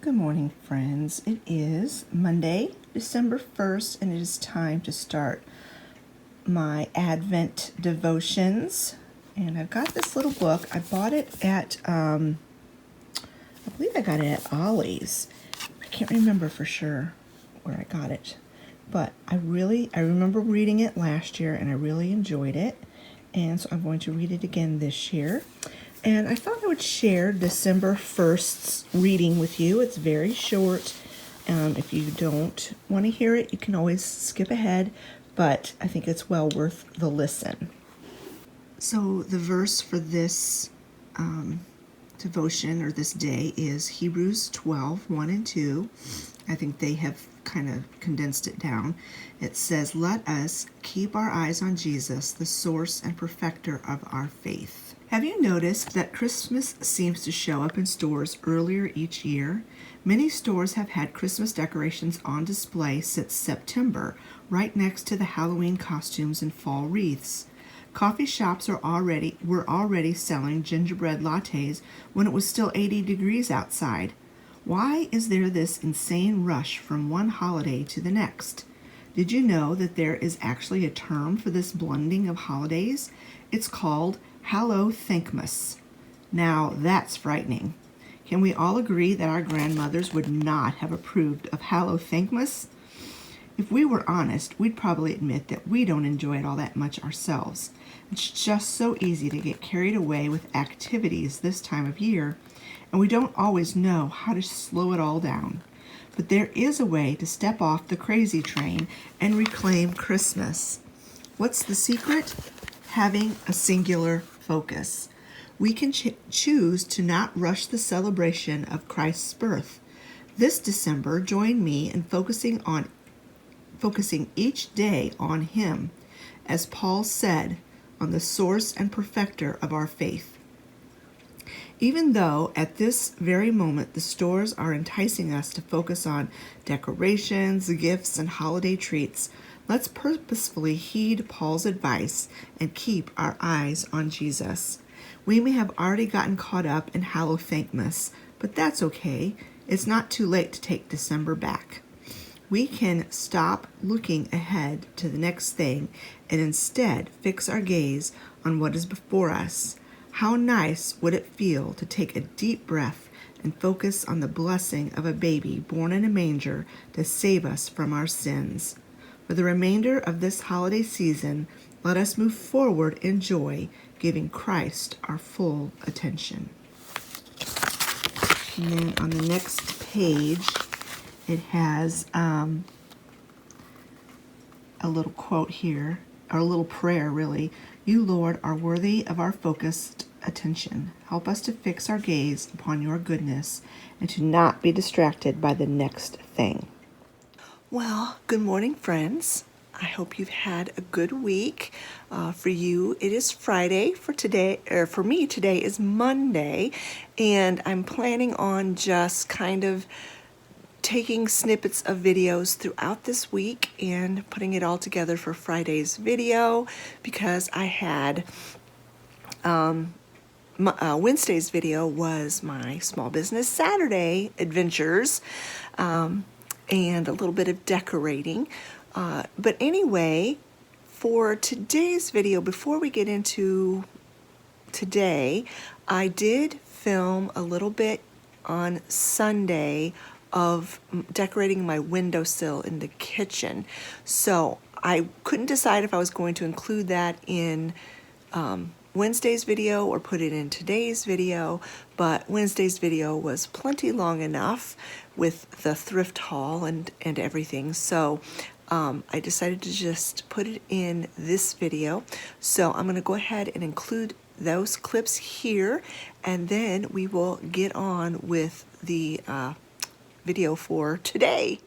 Good morning, friends. It is Monday, December 1st, and it is time to start my Advent devotions. And I've got this little book. I bought it at, I believe I got it at Ollie's. I can't remember for sure where I got it. But I remember reading it last year, and I really enjoyed it. And so I'm going to read it again this year. And I thought I would share December 1st's reading with you. It's very short. If you don't want to hear it, you can always skip ahead, but I think it's well worth the listen. So the verse for this devotion or this day is Hebrews 12, 1 and 2. I think they have kind of condensed it down. It says, "Let us keep our eyes on Jesus, the source and perfecter of our faith." Have you noticed that Christmas seems to show up in stores earlier each year? Many stores have had Christmas decorations on display since September, right next to the Halloween costumes and fall wreaths. Coffee shops were already selling gingerbread lattes when it was still 80 degrees outside. Why is there this insane rush from one holiday to the next? Did you know that there is actually a term for this blending of holidays? It's called Hallow-Thankmas. Now that's frightening. Can we all agree that our grandmothers would not have approved of Hallow-Thankmas? If we were honest, we'd probably admit that we don't enjoy it all that much ourselves. It's just so easy to get carried away with activities this time of year, and we don't always know how to slow it all down. But there is a way to step off the crazy train and reclaim Christmas. What's the secret? Having a singular focus. We can choose to not rush the celebration of Christ's birth. This December, join me in focusing each day on Him, as Paul said, on the source and perfecter of our faith. Even though at this very moment the stores are enticing us to focus on decorations, gifts, and holiday treats, let's purposefully heed Paul's advice and keep our eyes on Jesus. We may have already gotten caught up in Hallow-Thankmas, but that's okay. It's not too late to take December back. We can stop looking ahead to the next thing and instead fix our gaze on what is before us. How nice would it feel to take a deep breath and focus on the blessing of a baby born in a manger to save us from our sins. For the remainder of this holiday season, let us move forward in joy, giving Christ our full attention. And then on the next page, it has a little quote here, or a little prayer really. "You, Lord, are worthy of our focused attention. Help us to fix our gaze upon your goodness and to not be distracted by the next thing." Well, good morning, friends. I hope you've had a good week. For you, it is Friday. For me, today is Monday, and I'm planning on just kind of taking snippets of videos throughout this week and putting it all together for Friday's video, because I had Wednesday's video was my Small Business Saturday adventures, and a little bit of decorating. But anyway, for today's video, before we get into today, I did film a little bit on Sunday of decorating my windowsill in the kitchen. So I couldn't decide if I was going to include that in Wednesday's video or put it in today's video, but Wednesday's video was plenty long enough with the thrift haul and everything. So I decided to just put it in this video. So I'm going to go ahead and include those clips here, and then we will get on with the video for today.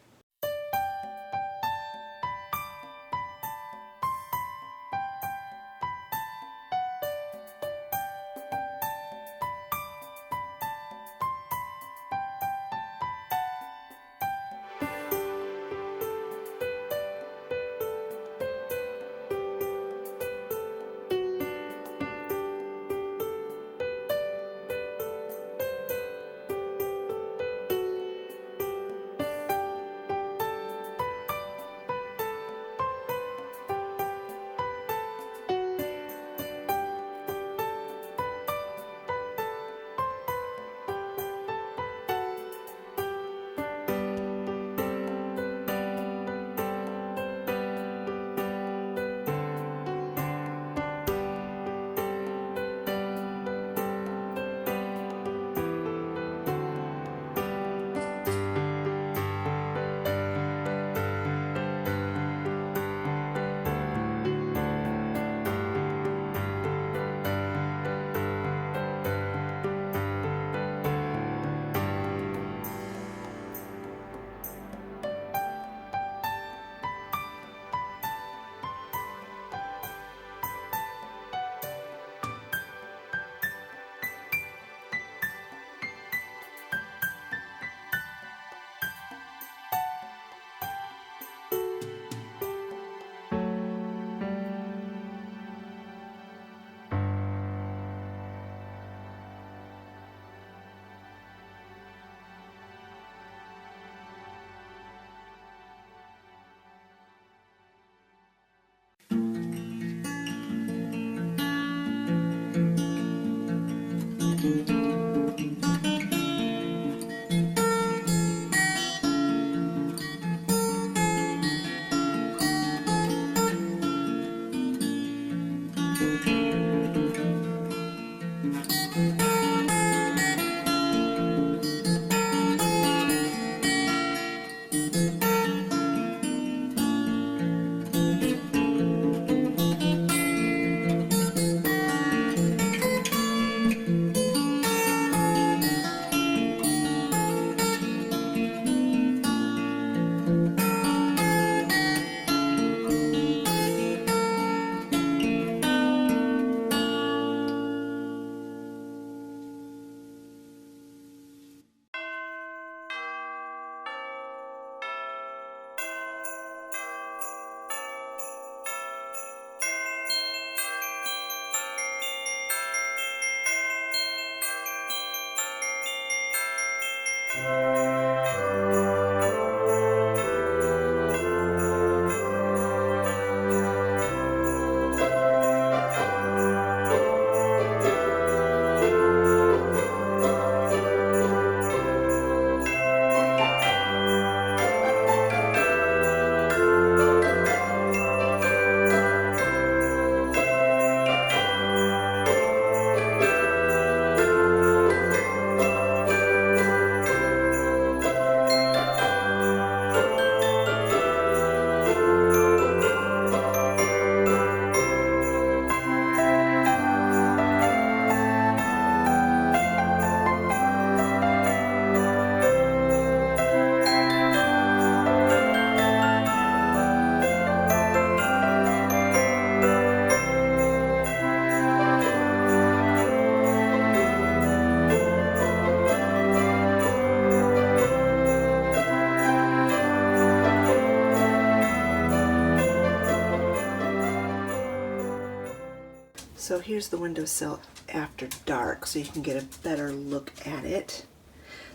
So here's the windowsill after dark, so you can get a better look at it.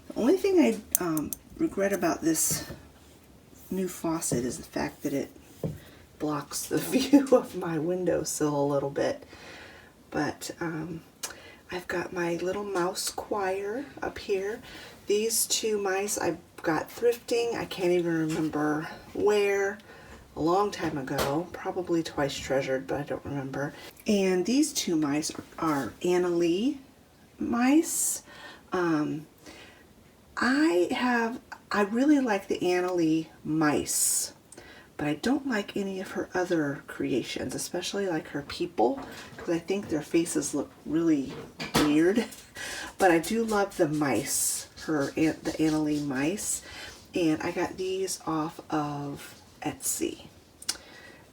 The only thing I regret about this new faucet is the fact that it blocks the view of my windowsill a little bit. But I've got my little mouse choir up here. These two mice I got thrifting. I can't even remember where. A long time ago, probably Twice Treasured, but I don't remember. And these two mice are Anna Lee mice. I really like the Anna Lee mice, but I don't like any of her other creations, especially like her people, because I think their faces look really weird. But I do love the mice, the Anna Lee mice, and I got these off of Etsy.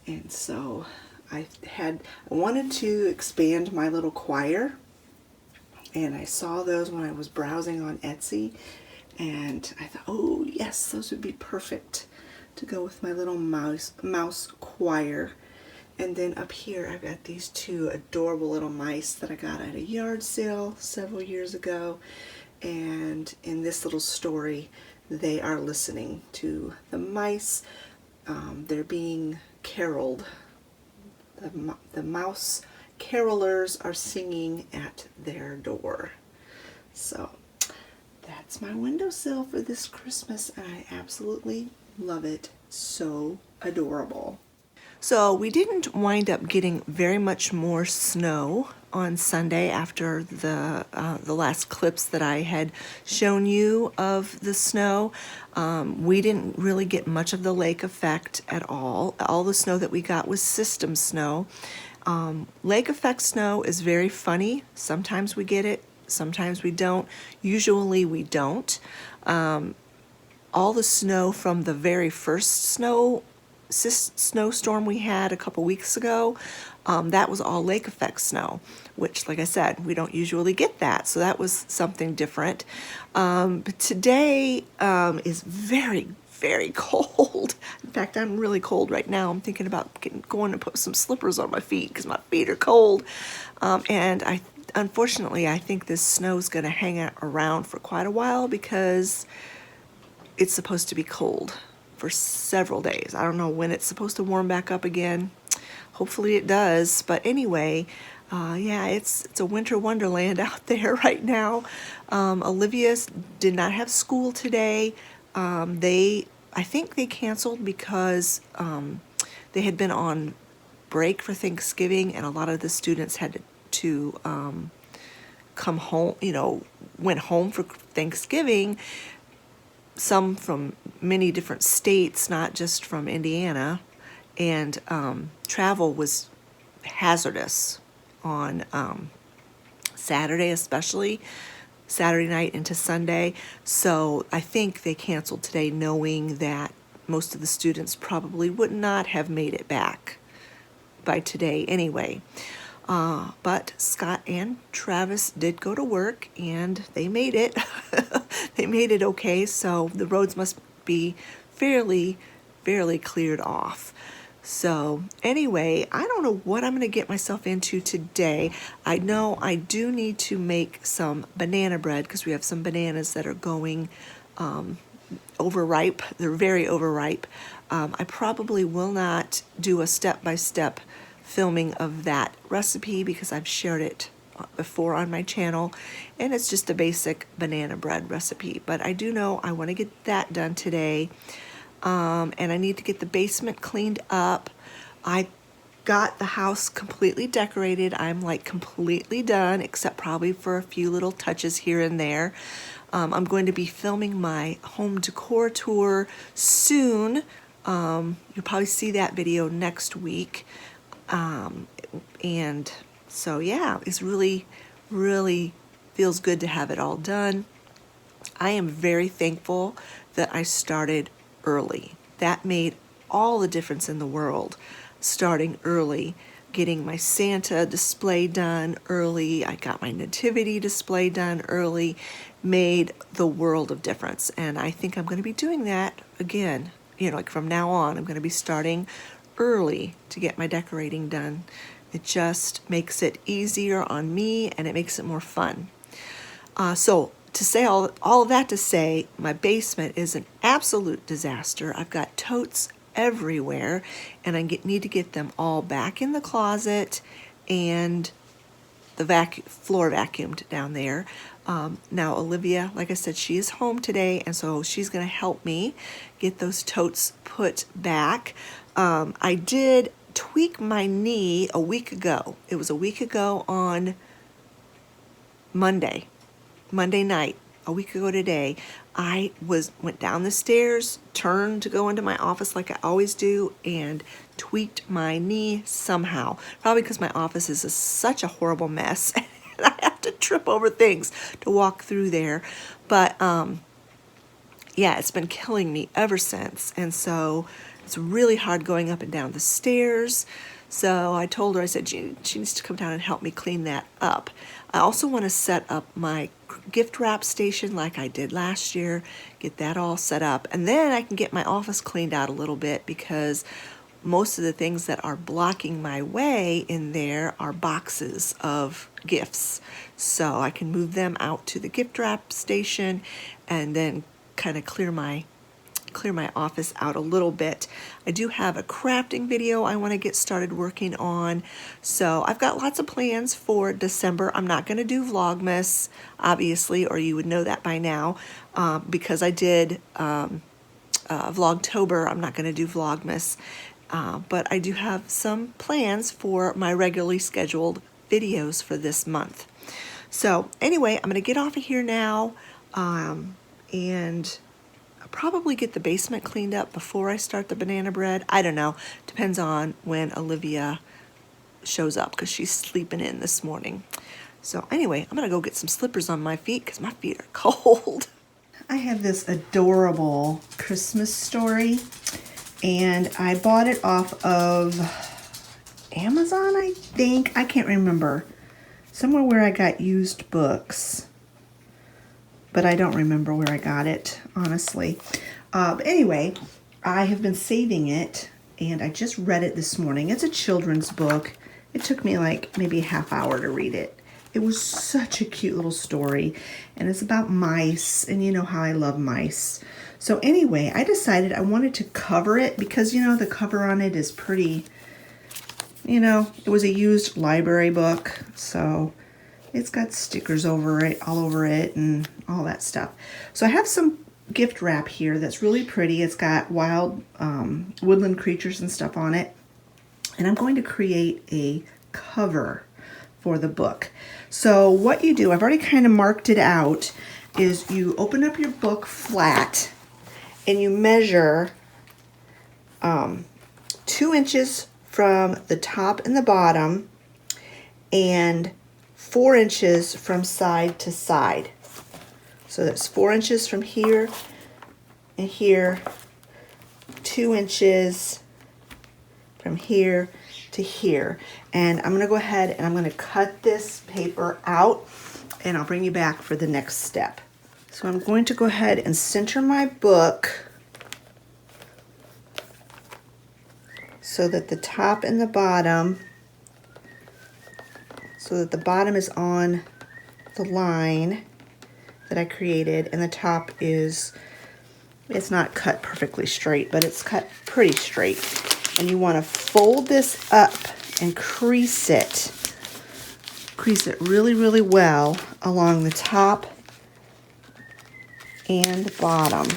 And so I wanted to expand my little choir, and I saw those when I was browsing on Etsy, and I thought, oh yes, those would be perfect to go with my little mouse choir. And then up here I've got these two adorable little mice that I got at a yard sale several years ago, and in this little story they are listening to the mice. They're being caroled. The mouse carolers are singing at their door. So that's my windowsill for this Christmas, and I absolutely love it. So adorable. So we didn't wind up getting very much more snow on Sunday after the last clips that I had shown you of the snow. We didn't really get much of the lake effect at all. All the snow that we got was system snow. Lake effect snow is very funny. Sometimes we get it, sometimes we don't. Usually we don't. All the snow from the very first snowstorm we had a couple weeks ago, that was all lake effect snow, which, like I said, we don't usually get that, so that was something different. But today is very, very cold. In fact, I'm really cold right now. I'm thinking about going to put some slippers on my feet because my feet are cold. And unfortunately, I think this snow is going to hang around for quite a while because it's supposed to be cold for several days. I don't know when it's supposed to warm back up again. Hopefully it does. But anyway, yeah, it's a winter wonderland out there right now. Olivia did not have school today. I think they canceled because they had been on break for Thanksgiving, and a lot of the students had to come home, went home for Thanksgiving. Some from many different states, not just from Indiana, and travel was hazardous on Saturday, especially Saturday night into Sunday. So I think they canceled today, knowing that most of the students probably would not have made it back by today anyway. But Scott and Travis did go to work, and they made it. They made it okay, so the roads must be fairly cleared off. So anyway, I don't know what I'm going to get myself into today. I know I do need to make some banana bread because we have some bananas that are going overripe. They're very overripe. I probably will not do a step-by-step filming of that recipe because I've shared it before on my channel, and it's just a basic banana bread recipe. But I do know I want to get that done today, and I need to get the basement cleaned up. I got the house completely decorated. I'm like completely done, except probably for a few little touches here and there. I'm going to be filming my home decor tour soon. You'll probably see that video next week. And so yeah, it's really, really feels good to have it all done. I am very thankful that I started early. That made all the difference in the world. Starting early, getting my Santa display done early, I got my nativity display done early, made the world of difference. And I think I'm going to be doing that again. You know, like from now on, I'm going to be starting early to get my decorating done. It just makes it easier on me, and it makes it more fun. So to say all of that to say, my basement is an absolute disaster. I've got totes everywhere, and I need to get them all back in the closet and the floor vacuumed down there. Now Olivia, like I said, she is home today, and so she's going to help me get those totes put back. I did tweak my knee a week ago. It was a week ago on Monday night, a week ago today. I went down the stairs, turned to go into my office like I always do, and tweaked my knee somehow. Probably because my office is such a horrible mess, and I have to trip over things to walk through there. But yeah, it's been killing me ever since, and so it's really hard going up and down the stairs. So I told her, I said she needs to come down and help me clean that up. I also want to set up my gift wrap station like I did last year, get that all set up, and then I can get my office cleaned out a little bit, because most of the things that are blocking my way in there are boxes of gifts. So I can move them out to the gift wrap station and then kind of clear my office out a little bit. I do have a crafting video I want to get started working on. So I've got lots of plans for December. I'm not going to do Vlogmas, obviously, or you would know that by now, because I did Vlogtober. I'm not going to do Vlogmas, but I do have some plans for my regularly scheduled videos for this month. So anyway, I'm going to get off of here now, and probably get the basement cleaned up before I start the banana bread. I don't know. Depends on when Olivia shows up, because she's sleeping in this morning. So anyway, I'm going to go get some slippers on my feet because my feet are cold. I have this adorable Christmas story, and I bought it off of Amazon, I think. I can't remember. Somewhere where I got used books, but I don't remember where I got it, honestly. But anyway, I have been saving it, and I just read it this morning. It's a children's book. It took me like maybe a half hour to read it. It was such a cute little story, and it's about mice, and you know how I love mice. So anyway, I decided I wanted to cover it because, you know, the cover on it is pretty, you know, it was a used library book, so it's got stickers over it, all over it, and all that stuff. So I have some gift wrap here that's really pretty. It's got wild woodland creatures and stuff on it. And I'm going to create a cover for the book. So what you do, I've already kind of marked it out, is you open up your book flat and you measure 2 inches from the top and the bottom and 4 inches from side to side. So that's 4 inches from here and here, 2 inches from here to here. And I'm going to go ahead and I'm going to cut this paper out, and I'll bring you back for the next step. So I'm going to go ahead and center my book so that the top and the bottom, so that the bottom is on the line that I created, and the top is, it's not cut perfectly straight, but it's cut pretty straight. And you want to fold this up and crease it. Crease it really, really well along the top and bottom.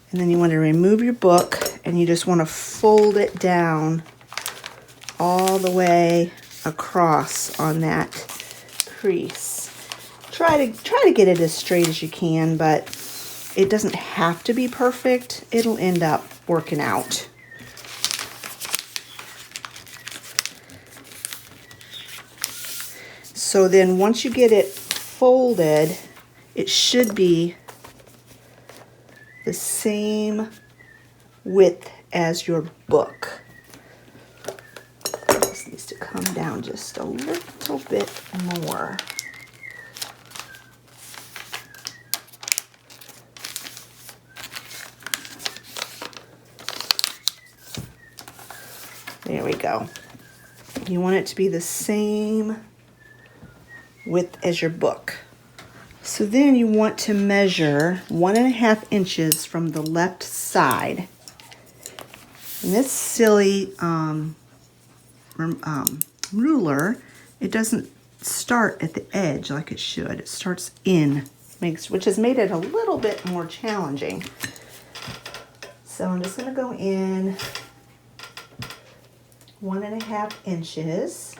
And then you want to remove your book, and you just want to fold it down all the way across on that crease. Try to get it as straight as you can, but it doesn't have to be perfect. It'll end up working out. So then once you get it folded, it should be the same width as your book. This needs to come down just a little bit more. There we go. You want it to be the same width as your book. So then you want to measure 1.5 inches from the left side. And this silly ruler, it doesn't start at the edge like it should. It starts in, which has made it a little bit more challenging. So I'm just going to go in 1.5 inches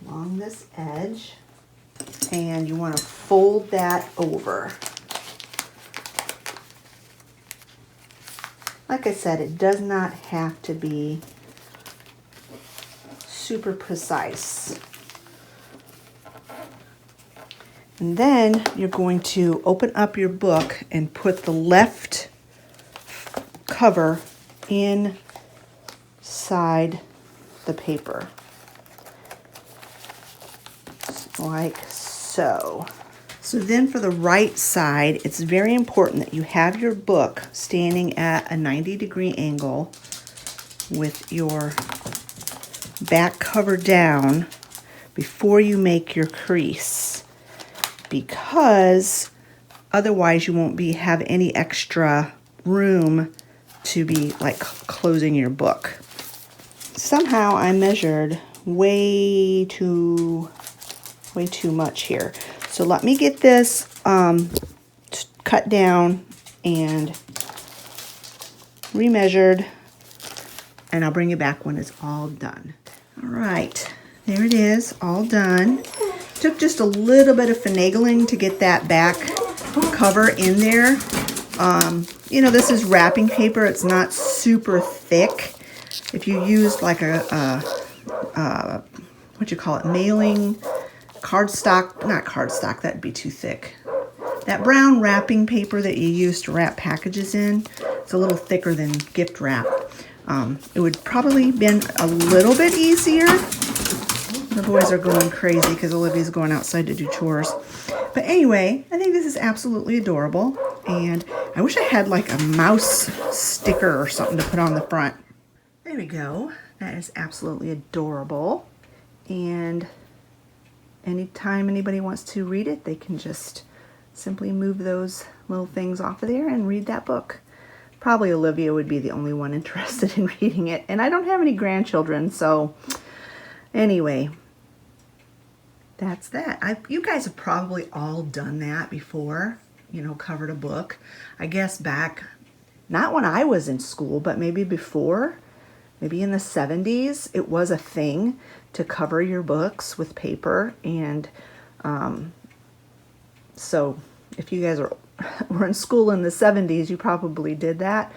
along this edge, and you want to fold that over. Like I said, it does not have to be super precise. And then you're going to open up your book and put the left cover inside the paper. Like so. So then for the right side, it's very important that you have your book standing at a 90-degree angle with your back cover down before you make your crease, because otherwise you won't have any extra room to be like closing your book. Somehow I measured way too much here. So let me get this cut down and remeasured, and I'll bring it back when it's all done. All right, there it is, all done. Took just a little bit of finagling to get that back cover in there. You know, this is wrapping paper. It's not super thick. If you used like what you call it, mailing cardstock, not cardstock, that'd be too thick. That brown wrapping paper that you use to wrap packages in, it's a little thicker than gift wrap. It would probably been a little bit easier. The boys are going crazy because Olivia's going outside to do chores. But anyway, I think this is absolutely adorable. And I wish I had like a mouse sticker or something to put on the front. There we go. That is absolutely adorable. And anytime anybody wants to read it, they can just simply move those little things off of there and read that book. Probably Olivia would be the only one interested in reading it. And I don't have any grandchildren, so anyway, that's that. You guys have probably all done that before, you know, covered a book. I guess back, not when I was in school, but maybe before, maybe in the 70s, it was a thing to cover your books with paper. And so if you guys were in school in the 70s, you probably did that.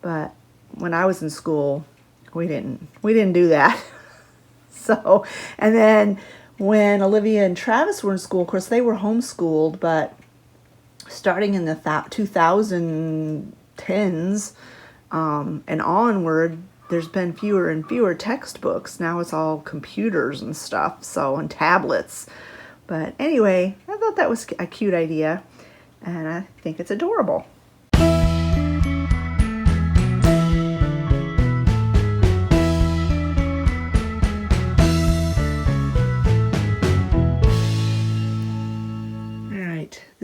But when I was in school, we didn't do that. So, and then when Olivia and Travis were in school, of course they were homeschooled, but starting in the 2010s and onward, there's been fewer and fewer textbooks. Now it's all computers and stuff, so, and tablets. But anyway, I thought that was a cute idea, and I think it's adorable.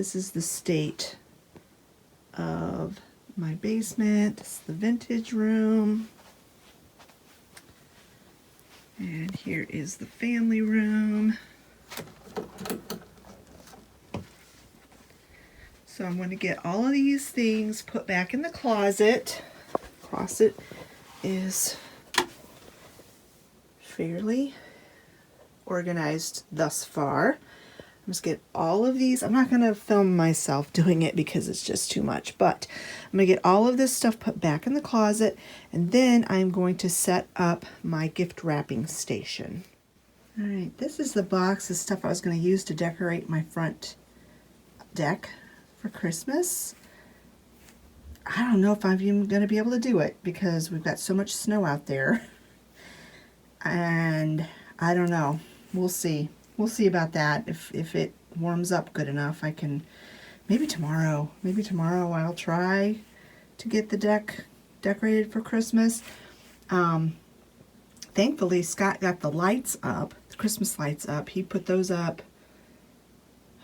This is the state of my basement. This is the vintage room. And here is the family room. So I'm going to get all of these things put back in the closet. Closet is fairly organized thus far. I'm just get all of these. I'm not going to film myself doing it because it's just too much, but I'm going to get all of this stuff put back in the closet, and then I'm going to set up my gift wrapping station. All right, this is the box of stuff I was going to use to decorate my front deck for Christmas. I don't know if I'm even going to be able to do it because we've got so much snow out there. And I don't know. We'll see. We'll see about that. If it warms up good enough, I can, maybe tomorrow. Maybe tomorrow I'll try to get the deck decorated for Christmas. Thankfully, Scott got the lights up, the Christmas lights up. He put those up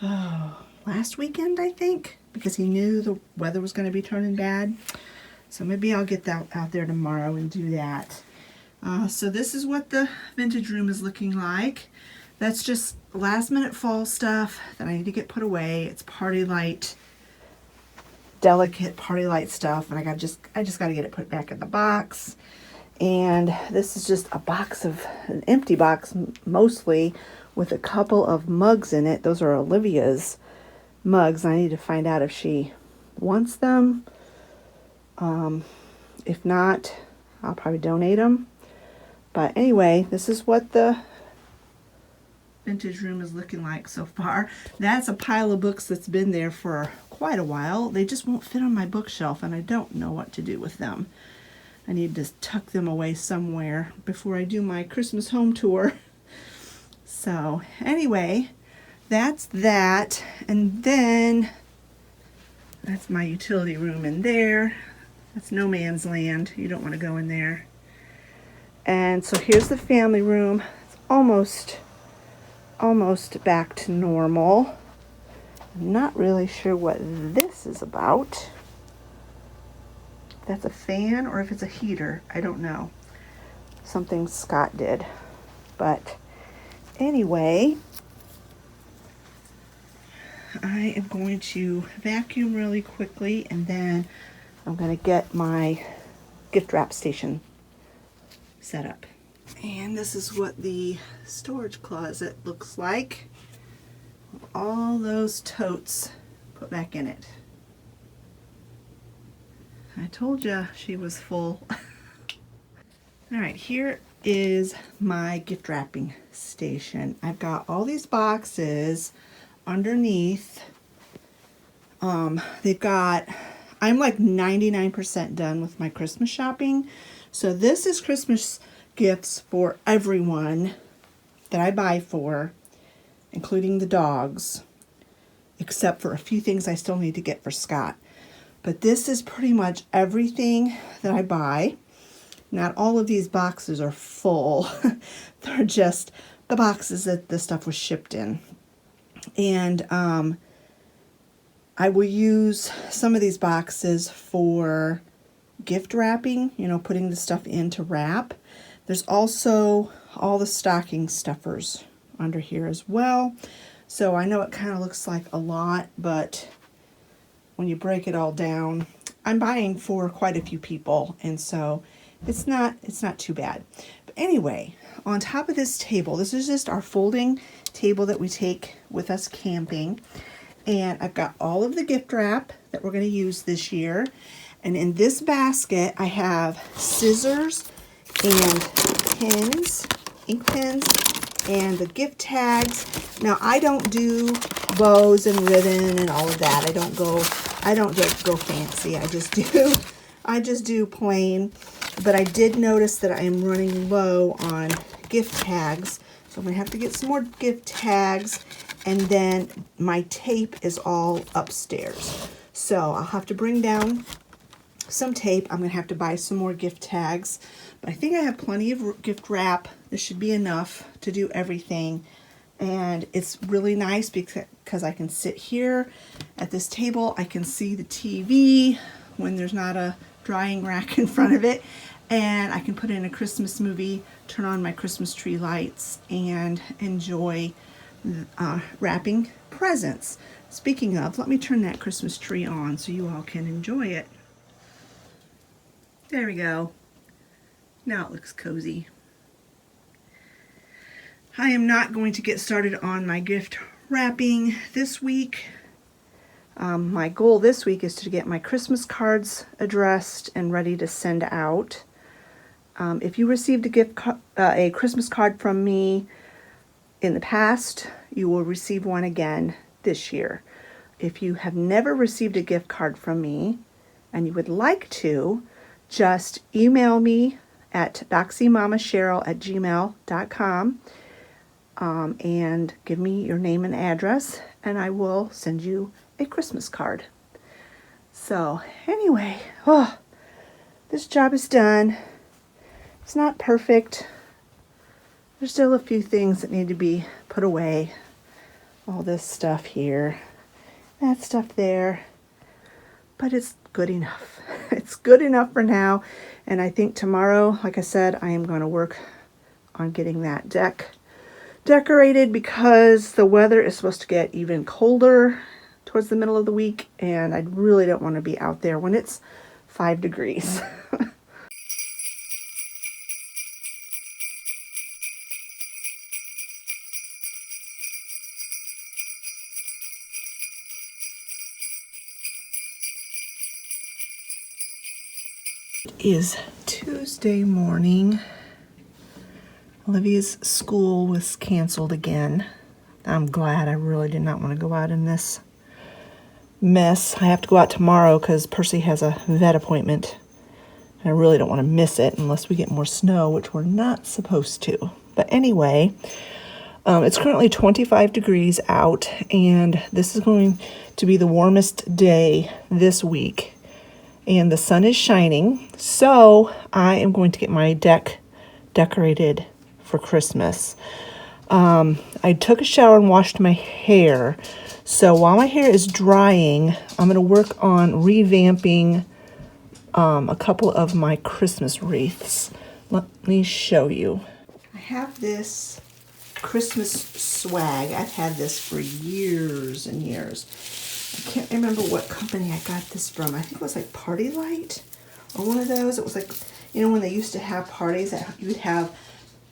last weekend, I think, because he knew the weather was going to be turning bad. So maybe I'll get that out there tomorrow and do that. So this is what the vintage room is looking like. That's just last minute fall stuff that I need to get put away. It's party light, delicate party light stuff, and I just got to get it put back in the box. And this is just a box an empty box mostly, with a couple of mugs in it. Those are Olivia's mugs. I need to find out if she wants them. If not, I'll probably donate them. But anyway, this is what the vintage room is looking like so far. That's a pile of books that's been there for quite a while. They just won't fit on my bookshelf, and I don't know what to do with them. I need to tuck them away somewhere before I do my Christmas home tour. So anyway, that's that. And then that's my utility room in there. That's no man's land. You don't want to go in there. And so here's the family room. It's almost back to normal. I'm not really sure what this is about. If that's a fan or if it's a heater, I don't know. Something Scott did. But anyway, I am going to vacuum really quickly, and then I'm going to get my gift wrap station set up. And this is what the storage closet looks like. All those totes put back in it. I told you she was full. All right, here is my gift wrapping station. I've got all these boxes underneath. They've got, I'm like 99% done with my Christmas shopping. So this is Christmas gifts for everyone that I buy for, including the dogs, except for a few things I still need to get for Scott. But this is pretty much everything that I buy. Not all of these boxes are full. They're just the boxes that the stuff was shipped in. And I will use some of these boxes for gift wrapping, you know, putting the stuff in to wrap. There's also all the stocking stuffers under here as well. So I know it kind of looks like a lot, but when you break it all down, I'm buying for quite a few people, and so it's not too bad. But anyway, on top of this table, this is just our folding table that we take with us camping. And I've got all of the gift wrap that we're going to use this year. And in this basket, I have scissors and pins, ink pens, and the gift tags. Now, I don't do bows and ribbon and all of that. I don't just go fancy. I just do plain. But I did notice that I am running low on gift tags. So I'm going to have to get some more gift tags. And then my tape is all upstairs. So I'll have to bring down some tape. I'm going to have to buy some more gift tags. But I think I have plenty of gift wrap. This should be enough to do everything And it's really nice because I can sit here at this table. I can see the TV when there's not a drying rack in front of it. And I can put in a Christmas movie, turn on my Christmas tree lights, and enjoy wrapping presents. Speaking of, let me turn that Christmas tree on so you all can enjoy it. There we go. Now it looks cozy. I am not going to get started on my gift wrapping this week. My goal this week is to get my Christmas cards addressed and ready to send out. If you received a Christmas card from me in the past, you will receive one again this year. If you have never received a gift card from me and you would like to, just email me at doxymamasheryl@gmail.com and give me your name and address, and I will send you a Christmas card. So anyway, this job is done. It's not perfect. There's still a few things that need to be put away. All this stuff here, that stuff there, but it's good enough. It's good enough for now, and I think tomorrow, like I said, I am going to work on getting that deck decorated because the weather is supposed to get even colder towards the middle of the week, and I really don't want to be out there when it's 5 degrees. It is Tuesday morning. Olivia's school was canceled again. I'm glad. I really did not want to go out in this mess. I have to go out tomorrow because Percy has a vet appointment. And I really don't want to miss it unless we get more snow, which we're not supposed to. But anyway, it's currently 25 degrees out, and this is going to be the warmest day this week. And the sun is shining, so I am going to get my deck decorated for Christmas. I took a shower and washed my hair. So while my hair is drying, I'm going to work on revamping a couple of my Christmas wreaths. Let me show you. I have this Christmas swag. I've had this for years and years. I can't remember what company I got this from. I think it was like Party Light or one of those. It was like, you know, when they used to have parties that you would have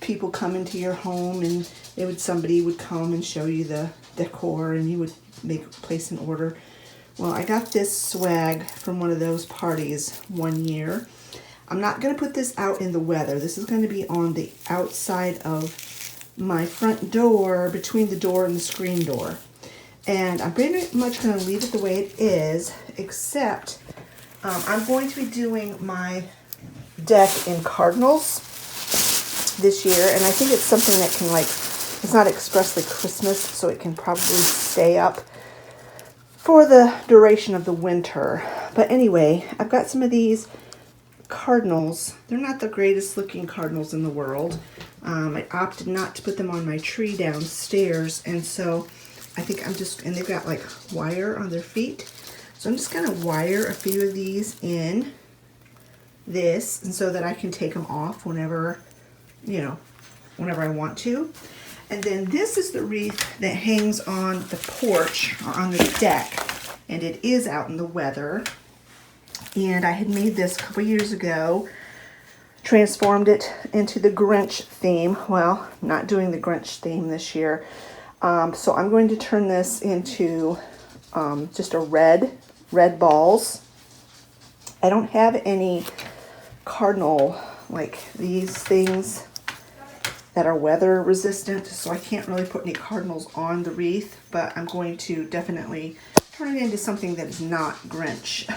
people come into your home and somebody would come and show you the decor and you would place an order. Well, I got this swag from one of those parties one year. I'm not going to put this out in the weather. This is going to be on the outside of my front door, between the door and the screen door. And I'm pretty much going to leave it the way it is, except I'm going to be doing my deck in cardinals this year. And I think it's something that can, like, it's not expressly Christmas, so it can probably stay up for the duration of the winter. But anyway, I've got some of these cardinals. They're not the greatest looking cardinals in the world. I opted not to put them on my tree downstairs, and so I think and they've got like wire on their feet. So I'm just going to wire a few of these in this, and so that I can take them off whenever I want to. And then this is the wreath that hangs on the porch or on the deck, and it is out in the weather. And I had made this a couple years ago, transformed it into the Grinch theme. Well, not doing the Grinch theme this year. So I'm going to turn this into just a red balls. I don't have any cardinal, like these things that are weather resistant, so I can't really put any cardinals on the wreath, but I'm going to definitely turn it into something that is not Grinch.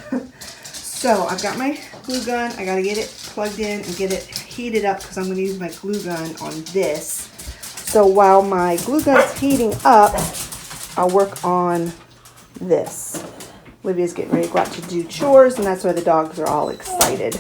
So I've got my glue gun. I gotta get it plugged in and get it heated up because I'm gonna use my glue gun on this. So while my glue gun's heating up, I'll work on this. Olivia's getting ready to go out to do chores, and that's why the dogs are all excited.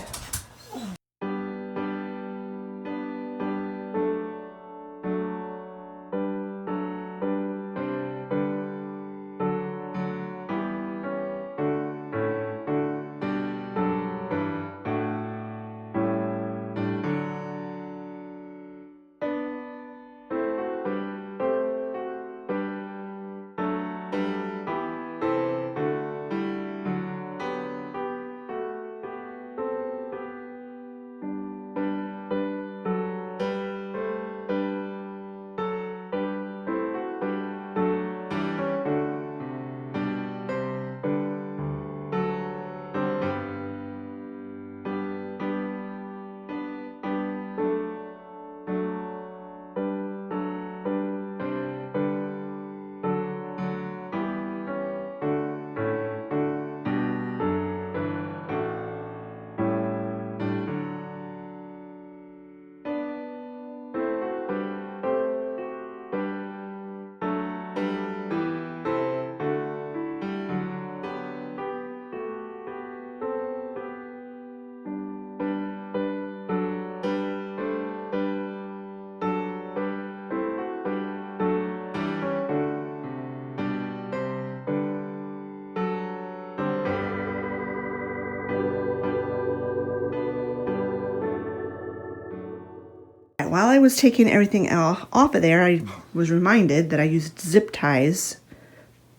that while I was taking everything off of there, I was reminded that I used zip ties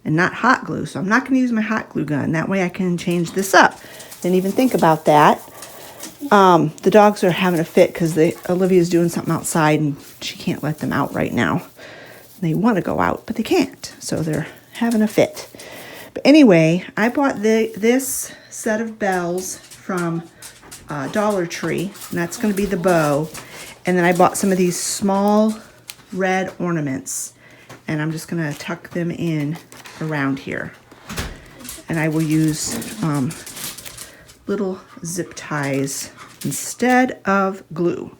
and not hot glue. So I'm not going to use my hot glue gun. That way I can change this up. Didn't even think about that. The dogs are having a fit because Olivia's doing something outside and she can't let them out right now. They want to go out, but they can't. So they're having a fit. But anyway, I bought this set of bells from Dollar Tree, and that's going to be the bow. And then I bought some of these small red ornaments, and I'm just going to tuck them in around here. And I will use little zip ties instead of glue.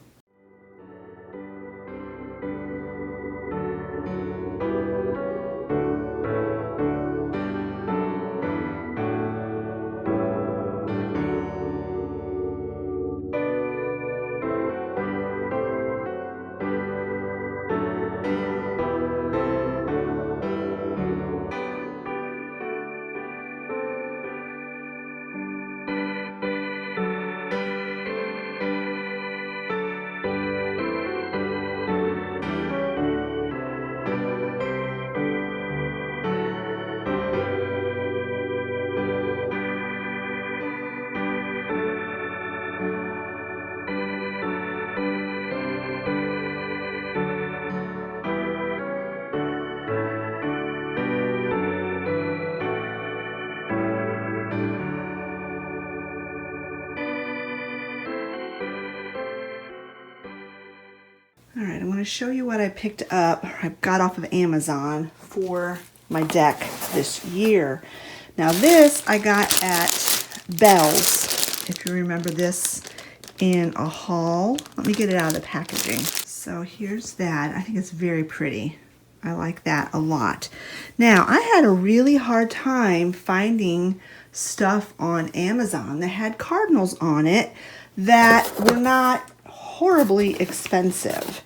All right, I'm going to show you what I picked up, I got off of Amazon for my deck this year. Now this I got at Bell's, if you remember this, in a haul. Let me get it out of the packaging. So here's that. I think it's very pretty. I like that a lot. Now, I had a really hard time finding stuff on Amazon that had cardinals on it that were not horribly expensive.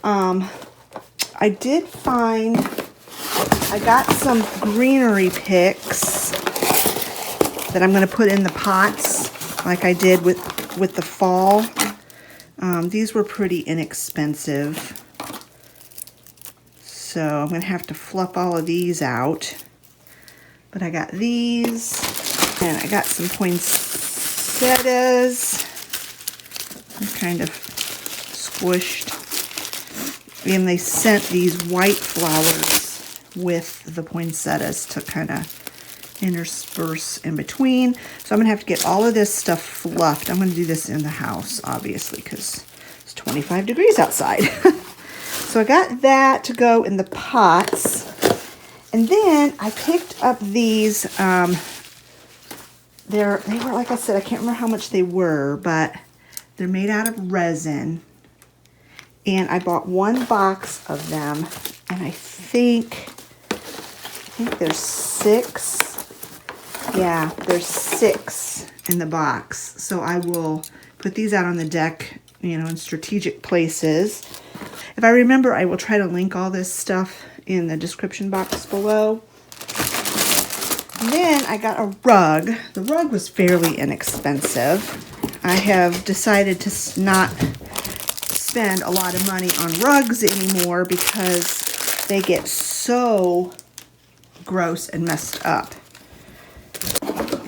I did find, I got some greenery picks that I'm going to put in the pots like I did with the fall. These were pretty inexpensive. So I'm going to have to fluff all of these out. But I got these, and I got some poinsettias. They're kind of squished. And they sent these white flowers with the poinsettias to kind of intersperse in between. So I'm going to have to get all of this stuff fluffed. I'm going to do this in the house, obviously, because it's 25 degrees outside. So I got that to go in the pots. And then I picked up these, they were, like I said, I can't remember how much they were, but they're made out of resin. And I bought one box of them, and I think there's 6. Yeah, there's 6 in the box. So I will put these out on the deck, you know, in strategic places. If I remember, I will try to link all this stuff in the description box below. And then I got a rug. The rug was fairly inexpensive. I have decided to not spend a lot of money on rugs anymore because they get so gross and messed up.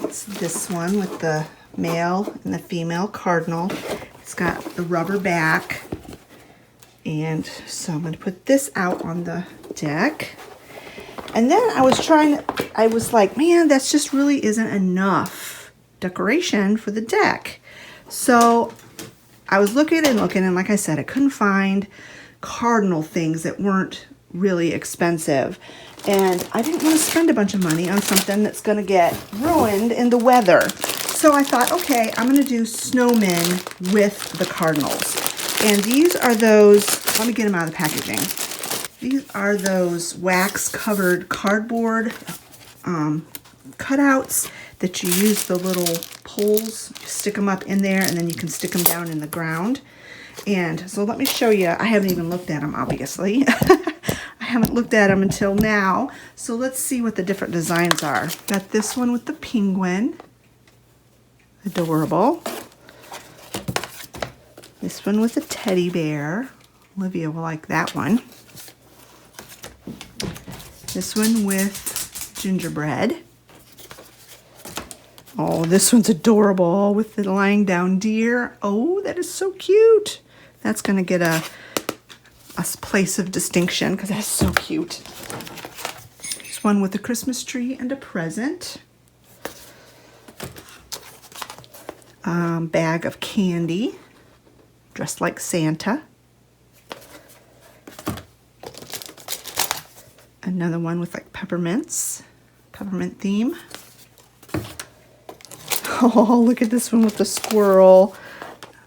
It's this one with the male and the female cardinal. It's got the rubber back. And so I'm going to put this out on the deck. And then I was like, man, that's just really isn't enough decoration for the deck. So I was looking, and like I said, I couldn't find cardinal things that weren't really expensive. And I didn't want to spend a bunch of money on something that's going to get ruined in the weather. So I thought, okay, I'm going to do snowmen with the cardinals. And these are those, let me get them out of the packaging. These are those wax-covered cardboard cutouts that you use the little poles, you stick them up in there, and then you can stick them down in the ground. And so let me show you. I haven't even looked at them, obviously. I haven't looked at them until now. So let's see what the different designs are. Got this one with the penguin. Adorable. This one with a teddy bear. Olivia will like that one. This one with gingerbread. Oh, this one's adorable with the lying down deer. Oh, that is so cute. That's going to get a place of distinction because that's so cute. There's one with a Christmas tree and a present. Bag of candy, dressed like Santa. Another one with like peppermints, peppermint theme. Oh, look at this one with the squirrel.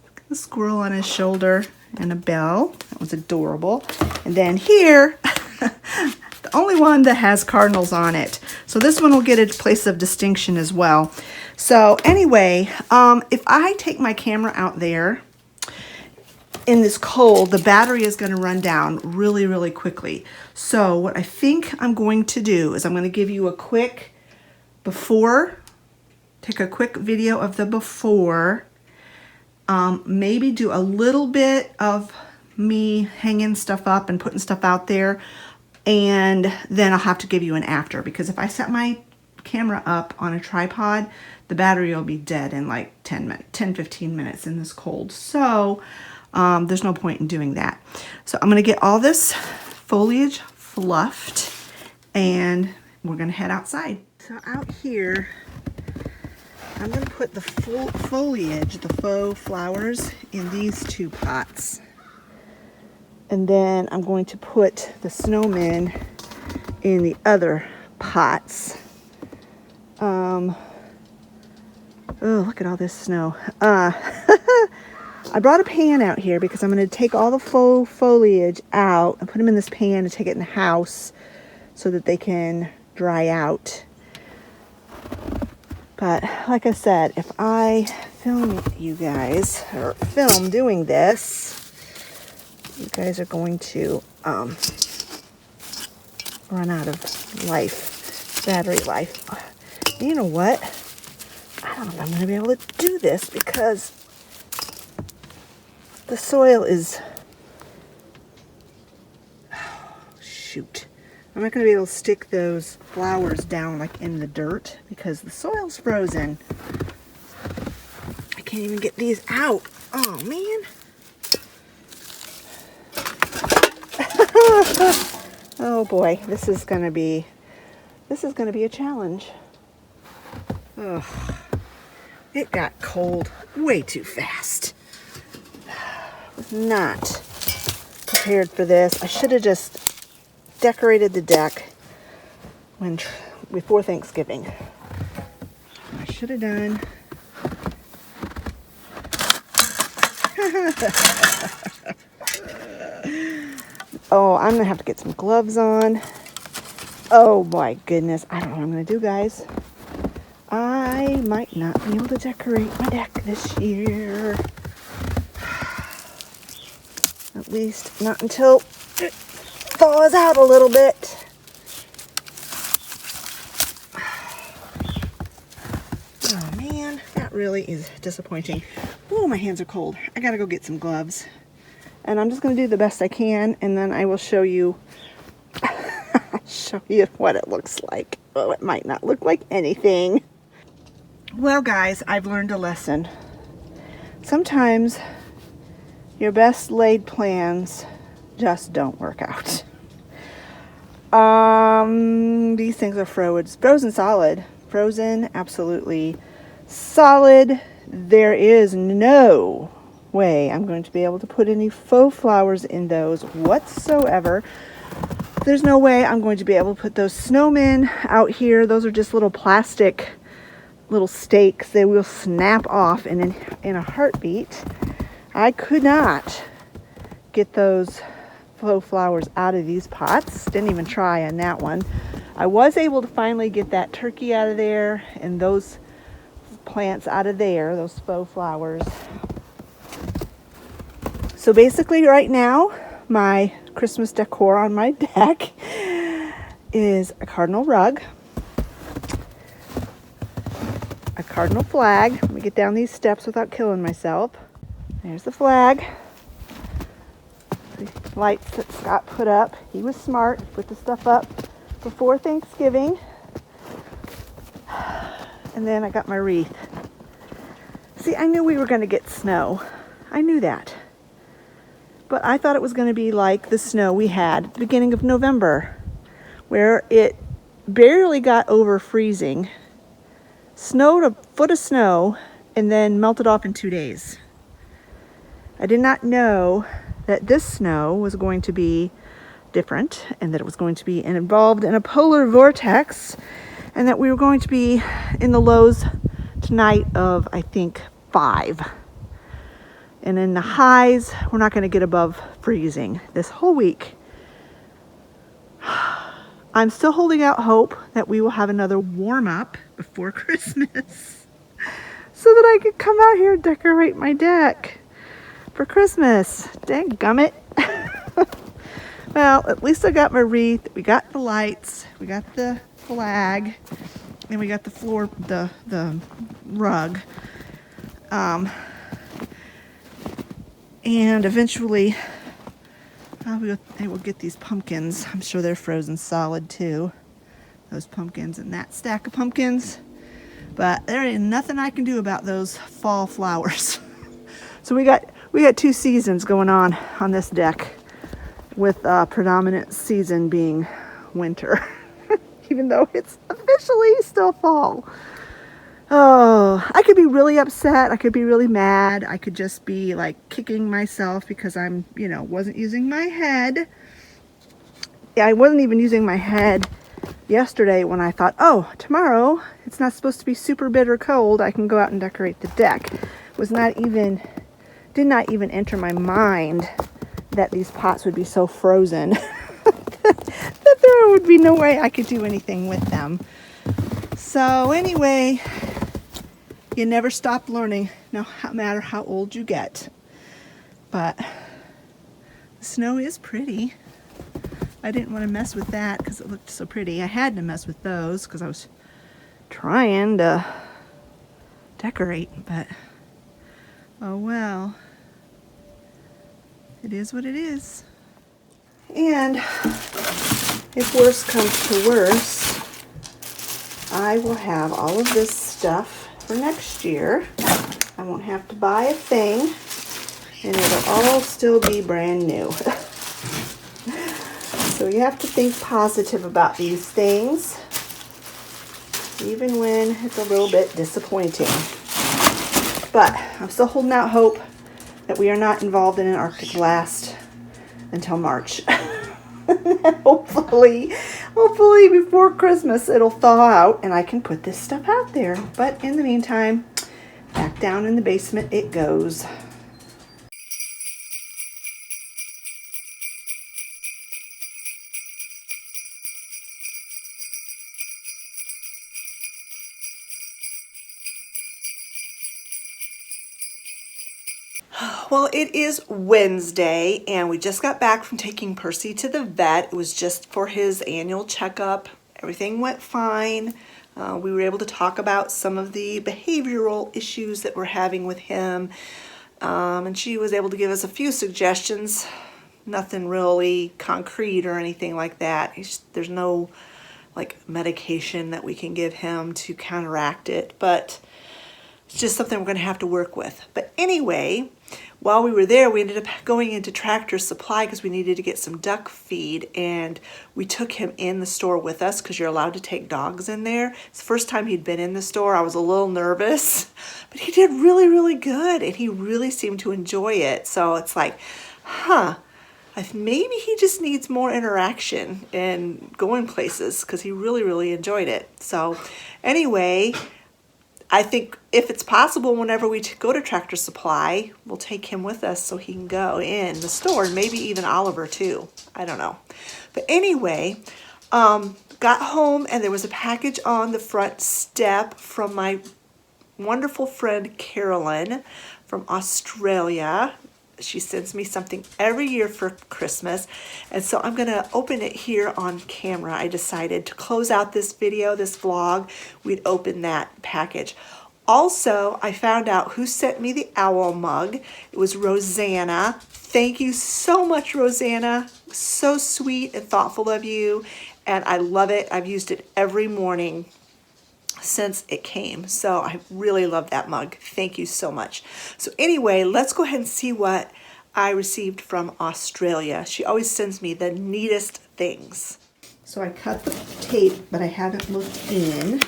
Look at the squirrel on his shoulder and a bell. That was adorable. And then here, the only one that has cardinals on it. So this one will get a place of distinction as well. So anyway, if I take my camera out there in this cold, the battery is going to run down really, really quickly. So what I think I'm going to do is I'm going to give you a quick before, take a quick video of the before, maybe do a little bit of me hanging stuff up and putting stuff out there, and then I'll have to give you an after, because if I set my camera up on a tripod, the battery will be dead in like 10-15 minutes in this cold. So there's no point in doing that. So I'm going to get all this foliage fluffed and we're going to head outside. So out here, I'm going to put the foliage, the faux flowers, in these two pots. And then I'm going to put the snowmen in the other pots. Oh, look at all this snow. I brought a pan out here because I'm going to take all the faux foliage out and put them in this pan and take it in the house so that they can dry out. But like I said, if I film you guys, or film doing this, you guys are going to run out of battery life. You know what? I don't know if I'm going to be able to do this because the soil is, oh, shoot. I'm not going to be able to stick those flowers down like in the dirt because the soil's frozen. I can't even get these out. Oh, man. Oh boy, this is going to be a challenge. Ugh. It got cold way too fast. Was not prepared for this. I should have just decorated the deck before Thanksgiving. I should have done. Oh, I'm gonna have to get some gloves on. Oh my goodness, I don't know what I'm gonna do, guys. I might not be able to decorate my deck this year. At least not until it thaws out a little bit. Oh man, that really is disappointing. Oh, my hands are cold. I gotta go get some gloves. And I'm just gonna do the best I can, and then I will show you what it looks like. Oh, it might not look like anything. Well, guys, I've learned a lesson. Sometimes your best laid plans just don't work out. These things are frozen solid. Frozen, absolutely solid. There is no way I'm going to be able to put any faux flowers in those whatsoever. There's no way I'm going to be able to put those snowmen out here. Those are just little plastic little stakes. They will snap off in a heartbeat. I could not get those faux flowers out of these pots. Didn't even try on that one. I was able to finally get that turkey out of there and those plants out of there, those faux flowers. So basically right now, my Christmas decor on my deck is a cardinal rug, a cardinal flag. Let me get down these steps without killing myself. There's the flag. The lights that Scott put up. He was smart. Put the stuff up before Thanksgiving. And then I got my wreath. See, I knew we were going to get snow. I knew that. But I thought it was going to be like the snow we had at the beginning of November, where it barely got over freezing, snowed a foot of snow, and then melted off in 2 days. I did not know that this snow was going to be different, and that it was going to be involved in a polar vortex, and that we were going to be in the lows tonight of, I think, 5. And in the highs, we're not going to get above freezing this whole week. I'm still holding out hope that we will have another warm up before Christmas so that I can come out here and decorate my deck for Christmas. Dang gummit. Well, at least I got my wreath. We got the lights. We got the flag. And we got the floor, the rug. And eventually, I will get these pumpkins. I'm sure they're frozen solid too. Those pumpkins and that stack of pumpkins. But there ain't nothing I can do about those fall flowers. So we got 2 seasons going on this deck, with predominant season being winter, even though it's officially still fall. Oh, I could be really upset. I could be really mad. I could just be like kicking myself because I'm, wasn't using my head. Yeah, I wasn't even using my head yesterday when I thought, oh, tomorrow it's not supposed to be super bitter cold. I can go out and decorate the deck. Did not even enter my mind that these pots would be so frozen that there would be no way I could do anything with them. So anyway, you never stop learning, no matter how old you get. But the snow is pretty. I didn't want to mess with that because it looked so pretty. I had to mess with those because I was trying to decorate, but oh well. It is what it is. And if worse comes to worse, I will have all of this stuff for next year. I won't have to buy a thing, and it'll all still be brand new. So you have to think positive about these things, even when it's a little bit disappointing. But I'm still holding out hope that we are not involved in an Arctic blast until March. Hopefully before Christmas it'll thaw out and I can put this stuff out there. But in the meantime, back down in the basement it goes. Well, it is Wednesday, and we just got back from taking Percy to the vet. It was just for his annual checkup. Everything went fine. We were able to talk about some of the behavioral issues that we're having with him, and she was able to give us a few suggestions. Nothing really concrete or anything like that. There's no medication that we can give him to counteract it, but it's just something we're going to have to work with. But anyway, while we were there, we ended up going into Tractor Supply because we needed to get some duck feed, and we took him in the store with us because you're allowed to take dogs in there. It's the first time he'd been in the store. I was a little nervous, but he did really, really good, and he really seemed to enjoy it. So it's like, maybe he just needs more interaction and going places because he really, really enjoyed it. So anyway, I think if it's possible, whenever we go to Tractor Supply, we'll take him with us so he can go in the store, and maybe even Oliver too. I don't know. But anyway, got home and there was a package on the front step from my wonderful friend Carolyn from Australia. She sends me something every year for Christmas, and so I'm going to open it here on camera. I decided to close out this video, this vlog, we'd open that package. Also, I found out who sent me the owl mug. It was Rosanna. Thank you so much, Rosanna. So sweet and thoughtful of you. And I love it. I've used it every morning since it came. So I really love that mug. Thank you so much. So anyway, let's go ahead and see what I received from Australia. She always sends me the neatest things. So I cut the tape, but I haven't looked in.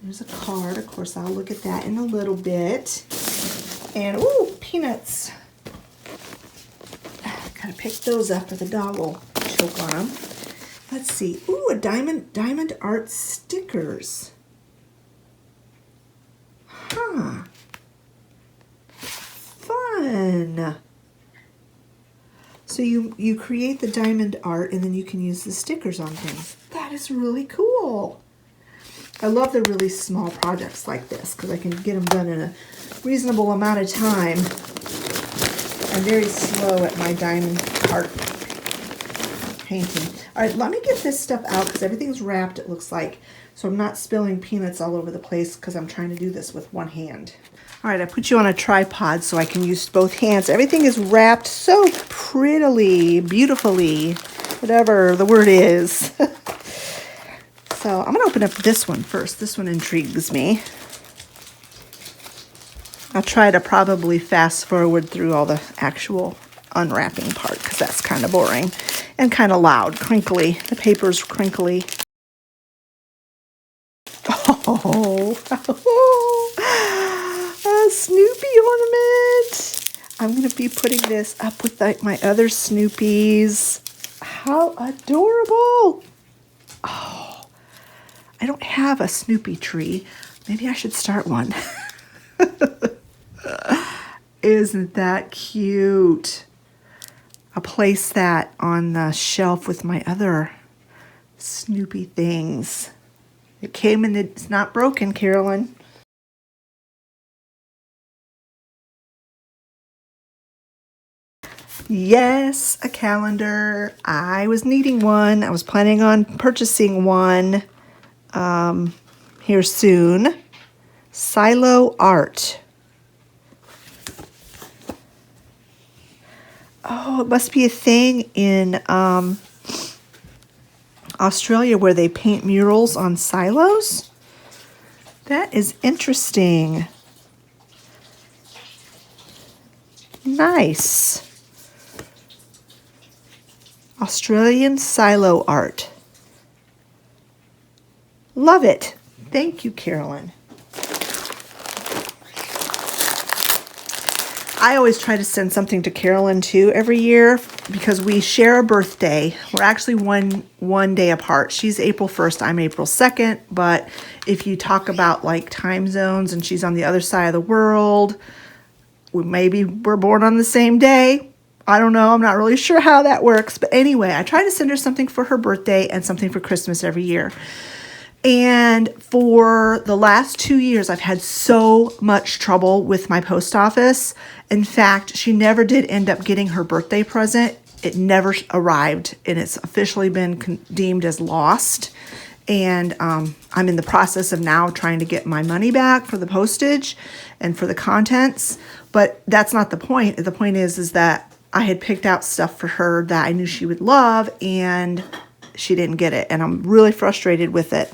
There's a card. Of course, I'll look at that in a little bit. And, ooh, peanuts. Gotta pick those up or the dog will choke on them. Let's see. Ooh, a diamond art stickers. Huh. Fun. So you create the diamond art and then you can use the stickers on things. That is really cool. I love the really small projects like this because I can get them done in a reasonable amount of time. I'm very slow at my diamond art painting. All right, let me get this stuff out because everything's wrapped, it looks like. So I'm not spilling peanuts all over the place because I'm trying to do this with one hand. All right, I put you on a tripod so I can use both hands. Everything is wrapped so prettily, beautifully, whatever the word is. So I'm going to open up this one first. This one intrigues me. I'll try to probably fast forward through all the actual unwrapping part because that's kind of boring and kind of loud, crinkly. The paper's crinkly. Oh, a Snoopy ornament. I'm going to be putting this up with my other Snoopies. How adorable. Oh. I don't have a Snoopy tree. Maybe I should start one. Isn't that cute? I'll place that on the shelf with my other Snoopy things. It came and it's not broken, Carolyn. Yes, a calendar. I was needing one. I was planning on purchasing one. Here soon. Silo Art. Oh, it must be a thing in Australia where they paint murals on silos. That is interesting. Nice. Australian silo art. Love it. Thank you, Carolyn. I always try to send something to Carolyn too every year because we share a birthday. We're actually one day apart. She's April 1st, I'm April 2nd, but if you talk about like time zones and she's on the other side of the world, maybe we're born on the same day. I don't know. I'm not really sure how that works. But anyway, I try to send her something for her birthday and something for Christmas every year. And for the last 2 years, I've had so much trouble with my post office. In fact, she never did end up getting her birthday present. It never arrived, and it's officially been deemed as lost. And I'm in the process of now trying to get my money back for the postage and for the contents. But that's not the point. The point is that I had picked out stuff for her that I knew she would love, and she didn't get it. And I'm really frustrated with it.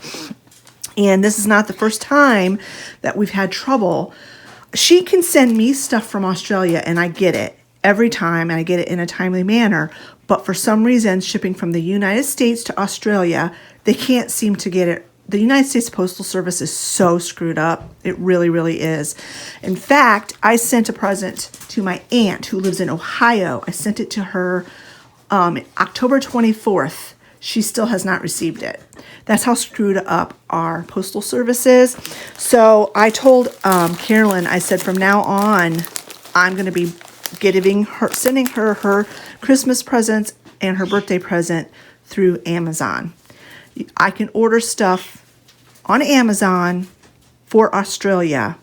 And this is not the first time that we've had trouble. She can send me stuff from Australia, and I get it every time, and I get it in a timely manner. But for some reason, shipping from the United States to Australia, they can't seem to get it. The United States Postal Service is so screwed up. It really, really is. In fact, I sent a present to my aunt who lives in Ohio. I sent it to her October 24th. She still has not received it. That's how screwed up our postal service is. So I told Carolyn, I said, from now on, I'm going to be sending her her Christmas presents and her birthday present through Amazon. I can order stuff on Amazon for Australia,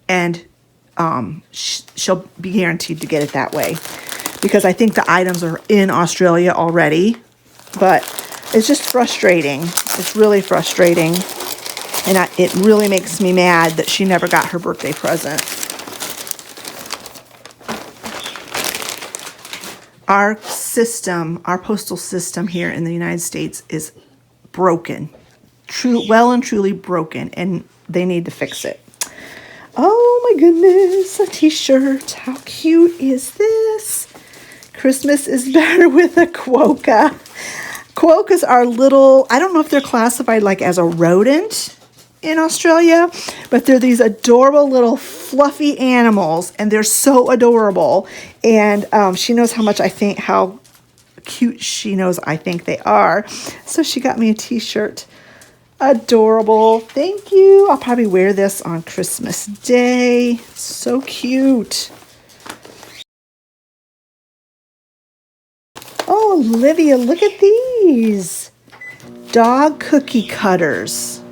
and she'll be guaranteed to get it that way, because I think the items are in Australia already. But it's just frustrating. It's really frustrating. And it really makes me mad that she never got her birthday present. Our system, our postal system here in the United States is broken. Well and truly broken, and they need to fix it. Oh my goodness, a t-shirt. How cute is this? Christmas is better with a quokka. Quokkas are little, I don't know if they're classified like as a rodent in Australia, but they're these adorable little fluffy animals, and they're so adorable. And she knows how cute she knows I think they are. So she got me a t-shirt. Adorable. Thank you. I'll probably wear this on Christmas Day. So cute. Oh, Olivia, look at these. Dog cookie cutters.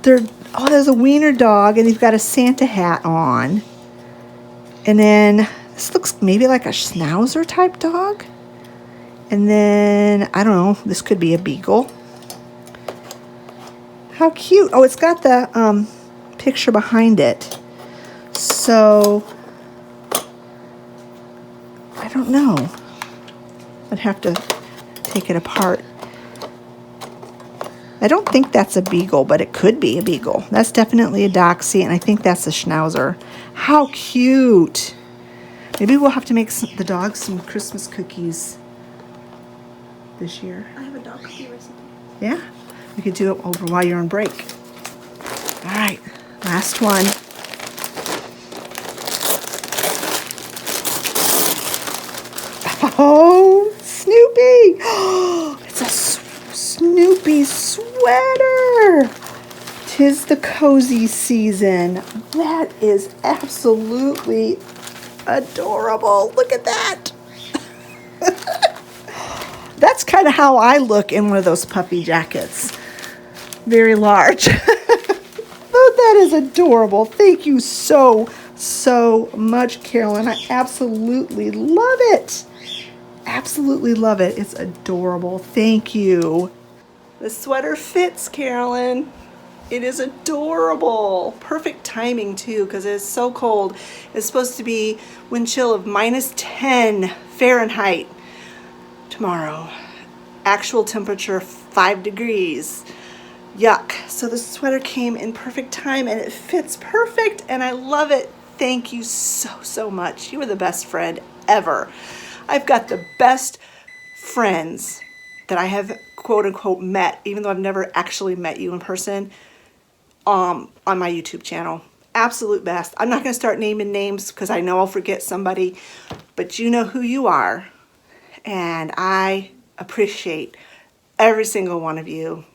There's a wiener dog, and he's got a Santa hat on. And then this looks maybe like a schnauzer type dog. And then, I don't know, this could be a beagle. How cute. Oh, it's got the picture behind it. So, I don't know. I'd have to take it apart. I don't think that's a beagle, but it could be a beagle. That's definitely a Dachshund, and I think that's a schnauzer. How cute. Maybe we'll have to make the dogs some Christmas cookies this year. I have a dog cookie recipe. Yeah? We could do it over while you're on break. All right, last one. Oh, Snoopy! It's a Snoopy sweater. 'Tis the cozy season. That is absolutely adorable. Look at that. That's kind of how I look in one of those puppy jackets. Very large. Oh, that is adorable. Thank you so much, Carolyn. I absolutely love it. Absolutely love it. It's adorable. Thank you. The sweater fits, Carolyn. It is adorable. Perfect timing, too, because it is so cold. It's supposed to be wind chill of -10 Fahrenheit tomorrow. Actual temperature 5 degrees. Yuck. So the sweater came in perfect time, and it fits perfect, and I love it. Thank you so much. You are the best friend ever. I've got the best friends that I have quote unquote met, even though I've never actually met you in person, on my YouTube channel. Absolute best. I'm not going to start naming names because I know I'll forget somebody, but you know who you are, and I appreciate every single one of you.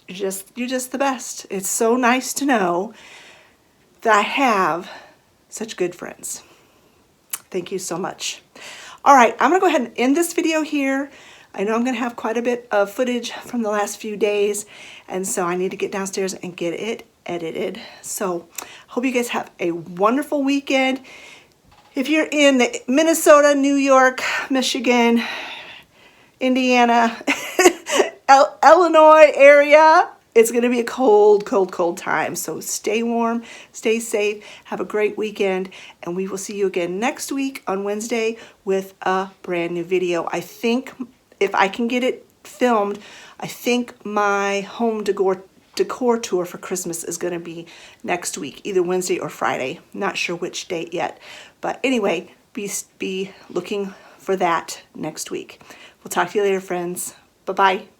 You're just the best. It's so nice to know that I have such good friends. Thank you so much. All right, I'm gonna go ahead and end this video here. I know I'm gonna have quite a bit of footage from the last few days, and so I need to get downstairs and get it edited. So hope you guys have a wonderful weekend. If you're in the Minnesota, New York, Michigan, Indiana, Illinois area, it's going to be a cold time. So stay warm, stay safe, have a great weekend, and we will see you again next week on Wednesday with a brand new video. I think if I can get it filmed, I think my home decor tour for Christmas is going to be next week, either Wednesday or Friday. Not sure which date yet. But anyway, be looking for that next week. We'll talk to you later, friends. Bye-bye.